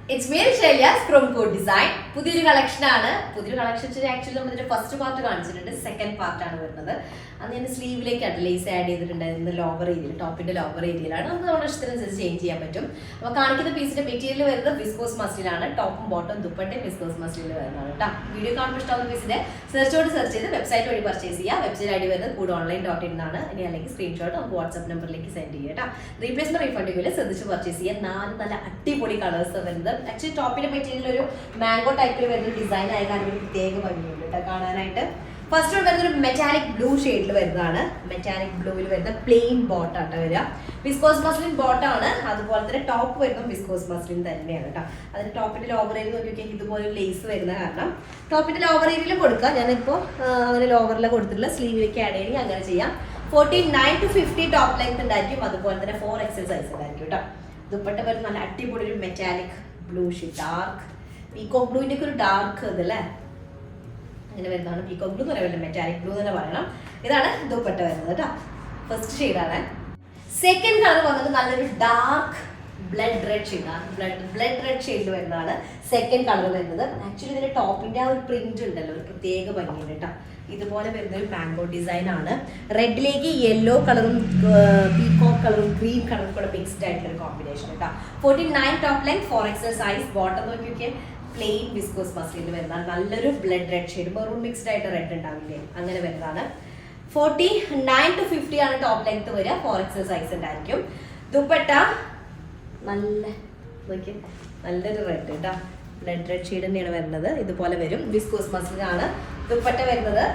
It's me Shailyas from Code Design. പുതിയൊരു കളക്ഷനാണ്. പുതിയൊരു കളക്ഷൻ ആക്ച്വലി നമ്മൾ ഇതിന്റെ ഫസ്റ്റ് പാർട്ട് കാണിച്ചിട്ടുണ്ട്, സെക്കൻഡ് പാർട്ടാണ് വരുന്നത്. അന്ന് ഞാൻ സ്ലീവിലേക്കാണ് ലേസ് ആഡ് ചെയ്തിട്ടുണ്ടായിരുന്നത്. ലോവർ ഏരിയയിൽ, ടോപ്പിന്റെ ലോവർ ഏരിയയിലാണ്. നമുക്ക് നമ്മുടെ ഇഷ്ടത്തിനനുസരിച്ച് ചേഞ്ച് ചെയ്യാൻ പറ്റും. അപ്പോൾ കാണിക്കുന്ന പീസിന്റെ മെറ്റീരിയൽ വരുന്നത് വിസ്കോസ് മസ്ലിനാണ്. ടോപ്പും ബോട്ടം ദുപ്പട്ടയും വിസ്കോസ് മസ്ലിനിൽ വരുന്നതാണ് കേട്ടോ. വീഡിയോ കാണുമ്പോൾ ഇഷ്ടമുള്ള പീസിന്റെ സെർച്ച് ചെയ്ത് വെബ്സൈറ്റ് വഴി പർച്ചേസ് ചെയ്യുക. വെബ്സൈറ്റ് ഐ ഡി വരുന്നത് codeonline.in ആണ്. ഇനി അല്ലെങ്കിൽ സ്ക്രീൻഷോട്ട് നമുക്ക് വാട്സ്ആപ്പ് നമ്പറിലേക്ക് സെൻഡ് ചെയ്യുക കേട്ടോ. റീപ്ലേസ്മെന്റ് റീഫണ്ടിങ്ങിൽ ശ്രദ്ധിച്ച് പർച്ചേസ് ചെയ്യുക. 4 നല്ല അടിപൊളി കളേഴ്സ് വരുന്നത്. ആക്ച്വലി ടോപ്പിന്റെ മെറ്റീരിയൽ ഒരു മാംഗോ ടൈപ്പിൽ വരുന്ന ഡിസൈൻ ആയ കാരണം ഒരു പ്രത്യേക ഭംഗിയുണ്ട് കേട്ടോ കാണാനായിട്ട്. ഫസ്റ്റ് വരുന്നത് ഒരു മെറ്റാലിക് ബ്ലൂ ഷെയ്ഡിൽ വരുന്നതാണ്. മെറ്റാലിക് ബ്ലൂവിൽ വരുന്ന പ്ലെയിൻ ബോട്ടാണ് വരിക. വിസ്കോസ് മസ്ലിൻ ബോട്ടാണ്. അതുപോലെ തന്നെ ടോപ്പ് വരുന്ന വിസ്കോസ് മസ്ലിൻ തന്നെയാണ് കേട്ടോ. അതിന് ടോപ്പിന്റെ ലോവർ ഏരിയ നോക്കിയൊക്കെ ഇതുപോലെ ലേസ് വരുന്ന കാരണം ടോപ്പിന്റെ ലോവർ ഏരിയയിൽ കൊടുക്കുക. ഞാനിപ്പോൾ അങ്ങനെ ലോവറിലാണ് കൊടുത്തിട്ടുള്ള, സ്ലീവിലേക്ക് ആഡ് ചെയ്യണമെങ്കിൽ അങ്ങനെ ചെയ്യാം. 49 to 50 ടോപ്പ് ലെങ്ത് ഉണ്ടായിരിക്കും. അതുപോലെ തന്നെ 4XL സൈസ് ഉണ്ടായിരിക്കും കേട്ടോ. ദുപ്പട്ട വരുന്ന നല്ല അടിപൊളി ഒരു metallic blue shade, dark peacock ബ്ലൂവിന്റെ ഒക്കെ ഒരു ഡാർക്ക് ഇതല്ലേ, അങ്ങനെ വരുന്നതാണ്. പീകോക്ക് ബ്ലൂ എന്ന് പറയുന്നത് മെറ്റാലിക് ബ്ലൂ തന്നെ പറയണം. ഇതാണ് ദുപ്പട്ട വരുന്നത് കേട്ടോ. ഫസ്റ്റ് ഷെയ്ഡാണ്. സെക്കൻഡ് കളർ വന്നിട്ട് നല്ലൊരു ഡാർക്ക് ബ്ലഡ് റെഡ് ഷെയ്ഡാണ്. ബ്ലഡ് റെഡ് ഷെയ്ഡിൽ വരുന്നതാണ് സെക്കൻഡ് കളർ വരുന്നത്. ആക്ച്വലി ഇതിന്റെ ടോപ്പിന്റെ ആ ഒരു പ്രിന്റ് ഉണ്ടല്ലോ, ഒരു പ്രത്യേക ഭംഗിയുണ്ട് കേട്ടോ. ഇതുപോലെ വരുന്ന ഒരു മാംഗോ ഡിസൈൻ ആണ്. റെഡിലേക്ക് യെല്ലോ കളറും പീകോക്ക് കളറും ഗ്രീൻ കളറും കൂടെ മിക്സ്ഡ് ആയിട്ടുള്ള ഒരു കോമ്പിനേഷൻ കേട്ടോ. 49 top length, 4XL size, bottom നോക്കിയൊക്കെ പ്ലെയിൻ വിസ്കോസ് മസ്ലിനിൽ വരുന്നതാണ്. നല്ലൊരു blood red shade, maroon mixed ആയിട്ട് റെഡ് ഉണ്ടാവില്ലേ, അങ്ങനെ വരുന്നതാണ്. 49 to 50 ആണ് ടോപ്പ് ലെങ്ത് വരിക. 4XL സൈസ് ഉണ്ടായിരിക്കും. ദുപ്പട്ട നല്ല നല്ലൊരു റെഡ് കേട്ടോ, ബ്ലഡ് റെഡ് ഷെയ്ഡ് തന്നെയാണ് വരുന്നത്. ഇതുപോലെ വരും. വിസ്കോസ് മസ്ലിനാണ് ദുപ്പട്ട വരുന്നത്.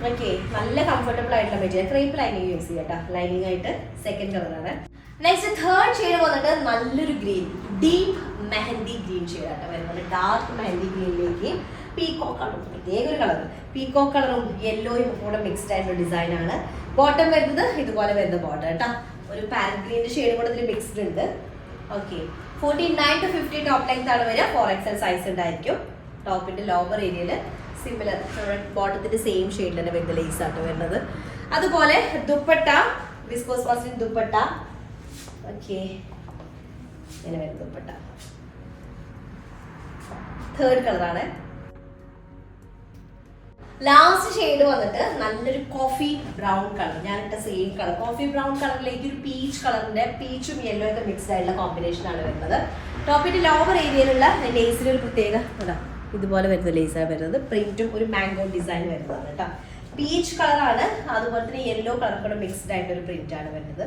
ഓക്കെ, നല്ല കംഫർട്ടബിൾ ആയിട്ടുള്ള മെറ്റീരിയൽ. ക്രേപ്പ് ലൈനിങ് യൂസ് ചെയ്യാം കേട്ടോ. ലൈനിങ് ആയിട്ട് സെക്കൻഡ് കളറാണ്. നെക്സ്റ്റ് തേർഡ് ഷെയ്ഡ് വന്നിട്ട് നല്ലൊരു ഗ്രീൻ, ഡീപ്പ് മെഹന്തി ഗ്രീൻ ഷെയ്ഡാണ് വരുന്നത്. ഡാർക്ക് മെഹന്തി ഗ്രീനിലേക്ക് പീകോക്ക് കളറും, പ്രത്യേക ഒരു കളർ, പീകോക്ക് കളറും യെല്ലോയും കൂടെ മിക്സ്ഡ് ആയിട്ടുള്ള ഡിസൈൻ ആണ്. ബോട്ടം വരുന്നത് ഇതുപോലെ വരുന്ന ബോട്ടം കേട്ടോ. ഒരു പാരറ്റ് ഗ്രീനിന്റെ ഷെയ്ഡ് കൂടെ ഇതിൽ മിക്സ്ഡ് ഉണ്ട്. ഓക്കെ, 49 to 50 ടോപ്പ് ലെങ്ത് ആണ് വരിക. 4XL സൈസ് ഉണ്ടായിരിക്കും. ടോപ്പിന്റെ ലോവർ ഏരിയയിൽ സിമിലർ ബോട്ടത്തിന്റെ സെയിം ഷെയ്ഡിൽ തന്നെ വരുന്ന ലേസ് ആണ് വരുന്നത്. അതുപോലെ dupatta viscose muslin dupatta. Okay, ഇങ്ങനെ വരുന്ന ദുപ്പട്ട തേർഡ് കളറാണ്. ലാസ്റ്റ് ഷെയ്ഡ് വന്നിട്ട് നല്ലൊരു കോഫി ബ്രൗൺ കളർ. ഞാനിട്ട സെയിം കളർ കോഫി ബ്രൗൺ കളറിലേക്ക് ഒരു പീച്ച് കളറിന്റെ പീച്ചും യെല്ലോ ഒക്കെ മിക്സ്ഡ് ആയിട്ടുള്ള കോമ്പിനേഷൻ ആണ് വരുന്നത്. ടോപ്പിന്റെ ലോവർ ഏരിയയിലുള്ള ലേസിൽ ഒരു പ്രത്യേക ഇതുപോലെ വരുന്ന ലേസാണ് വരുന്നത്. പ്രിന്റും ഒരു മാംഗോ ഡിസൈൻ വരുന്നതാണ് കേട്ടോ. പീച്ച് കളറാണ്. അതുപോലെ തന്നെ യെല്ലോ കളർ കൂടെ മിക്സ്ഡ് ആയിട്ടൊരു പ്രിന്റ് ആണ് വരുന്നത്.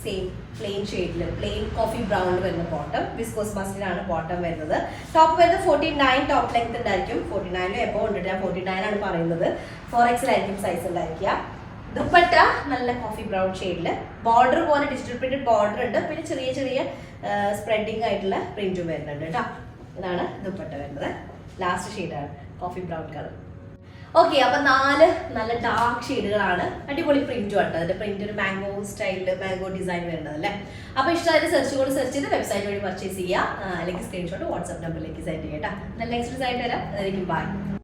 സെയിം പ്ലെയിൻ ഷെയ്ഡിൽ പ്ലെയിൻ കോഫി ബ്രൗണിൽ വരുന്ന ബോട്ടം. വിസ്കോസ് മസ്ലിനാണ് ബോട്ടം വരുന്നത്. ടോപ്പ് വരുന്നത് 49 ടോപ്പ് ലെങ്ത് ഉണ്ടായിരിക്കും. 49 എബോ ഉണ്ട്. ഞാൻ 49 ആണ് പറയുന്നത്. 4XL ആയിരിക്കും സൈസ് ഉണ്ടായിരിക്കുക. ദുപ്പട്ട നല്ല കോഫി ബ്രൗൺ ഷെയ്ഡിൽ ബോർഡർ പോലെ ഡിജിറ്റൽ പ്രിന്റഡ് ബോർഡർ ഉണ്ട്. പിന്നെ ചെറിയ ചെറിയ സ്പ്രെഡിങ് ആയിട്ടുള്ള പ്രിന്റും വരുന്നുണ്ട് കേട്ടോ. ഇതാണ് ദുപ്പട്ട വരുന്നത്. ലാസ്റ്റ് ഷെയ്ഡാണ് കോഫി ബ്രൗൺ കളർ. ഓക്കെ, അപ്പൊ 4 നല്ല ഡാർക്ക് ഷെയ്ഡുകളാണ്. അടിപൊളി പ്രിന്റും ആണ്. അതിന്റെ പ്രിന്റ് ഒരു മാംഗോ സ്റ്റൈലില് മാംഗോ ഡിസൈൻ വരുന്നത് അല്ലേ. അപ്പൊ ഇഷ്ടമായിട്ട് സെർച്ച് ചെയ്ത് വെബ്സൈറ്റ് വഴി പർച്ചേസ് ചെയ്യുക. അല്ലെങ്കിൽ സ്ക്രീൻഷോട്ട് വാട്സ്ആപ്പ് നമ്പറിലേക്ക് സെൻഡ് ചെയ്യാം കേട്ടോ. നെക്സ്റ്റ് ഡിസൈൻ വരാം. അതായിരിക്കും ബൈ.